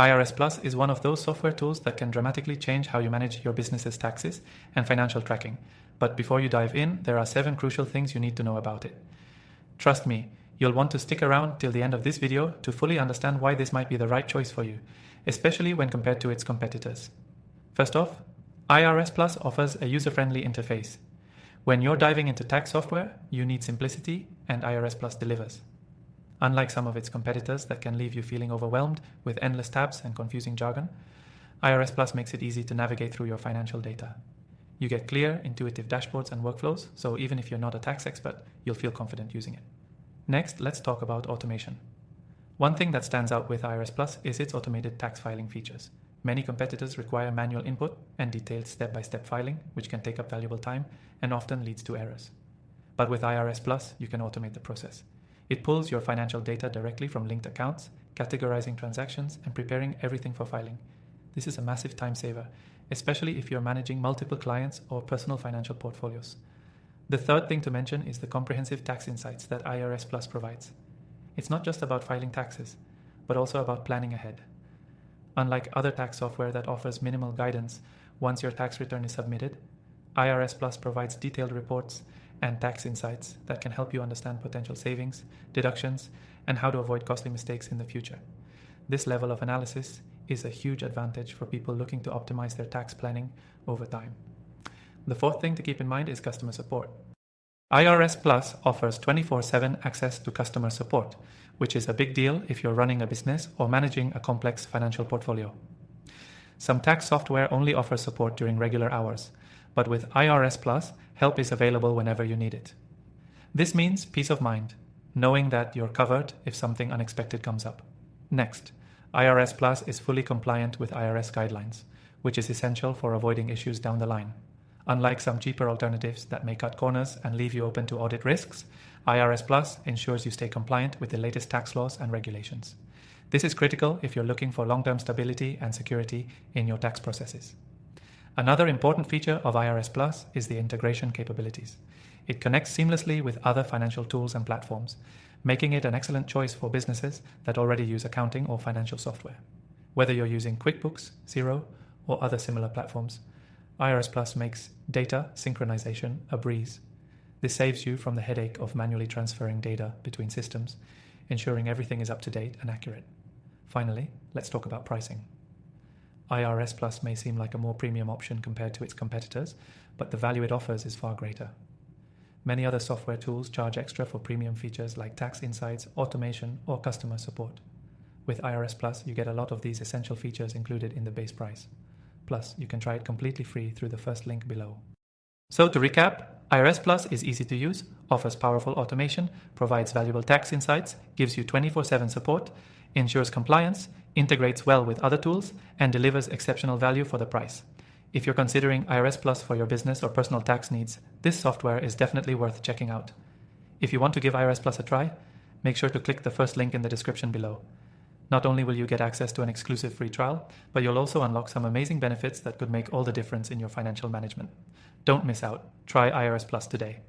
IRSPlus is one of those software tools that can dramatically change how you manage your business's taxes and financial tracking. But before you dive in, there are 7 crucial things you need to know about it. Trust me, you'll want to stick around till the end of this video to fully understand why this might be the right choice for you, especially when compared to its competitors. First off, IRSPlus offers a user-friendly interface. When you're diving into tax software, you need simplicity, and IRSPlus delivers. Unlike some of its competitors that can leave you feeling overwhelmed with endless tabs and confusing jargon, IRSPlus makes it easy to navigate through your financial data. You get clear, intuitive dashboards and workflows, so even if you're not a tax expert, you'll feel confident using it. Next, let's talk about automation. One thing that stands out with IRSPlus is its automated tax filing features. Many competitors require manual input and detailed step-by-step filing, which can take up valuable time and often leads to errors. But with IRSPlus, you can automate the process. It pulls your financial data directly from linked accounts, categorizing transactions and preparing everything for filing. This is a massive time saver, especially if you're managing multiple clients or personal financial portfolios. The third thing to mention is the comprehensive tax insights that IRSPlus provides. It's not just about filing taxes, but also about planning ahead. Unlike other tax software that offers minimal guidance once your tax return is submitted, IRSPlus provides detailed reports and tax insights that can help you understand potential savings, deductions, and how to avoid costly mistakes in the future. This level of analysis is a huge advantage for people looking to optimize their tax planning over time. The fourth thing to keep in mind is customer support. IRSPlus offers 24/7 access to customer support, which is a big deal if you're running a business or managing a complex financial portfolio. Some tax software only offers support during regular hours, but with IRSPlus, help is available whenever you need it. This means peace of mind, knowing that you're covered if something unexpected comes up. Next, IRSPlus is fully compliant with IRS guidelines, which is essential for avoiding issues down the line. Unlike some cheaper alternatives that may cut corners and leave you open to audit risks, IRSPlus ensures you stay compliant with the latest tax laws and regulations. This is critical if you're looking for long-term stability and security in your tax processes. Another important feature of IRSPlus is the integration capabilities. It connects seamlessly with other financial tools and platforms, making it an excellent choice for businesses that already use accounting or financial software. Whether you're using QuickBooks, Xero, or other similar platforms, IRSPlus makes data synchronization a breeze. This saves you from the headache of manually transferring data between systems, ensuring everything is up to date and accurate. Finally, let's talk about pricing. IRSPlus may seem like a more premium option compared to its competitors, but the value it offers is far greater. Many other software tools charge extra for premium features like tax insights, automation, or customer support. With IRSPlus, you get a lot of these essential features included in the base price. Plus, you can try it completely free through the first link below. So to recap, IRSPlus is easy to use, offers powerful automation, provides valuable tax insights, gives you 24/7 support, ensures compliance, integrates well with other tools, and delivers exceptional value for the price. If you're considering IRSPlus for your business or personal tax needs, this software is definitely worth checking out. If you want to give IRSPlus a try, make sure to click the first link in the description below. Not only will you get access to an exclusive free trial, but you'll also unlock some amazing benefits that could make all the difference in your financial management. Don't miss out. Try IRSPlus today.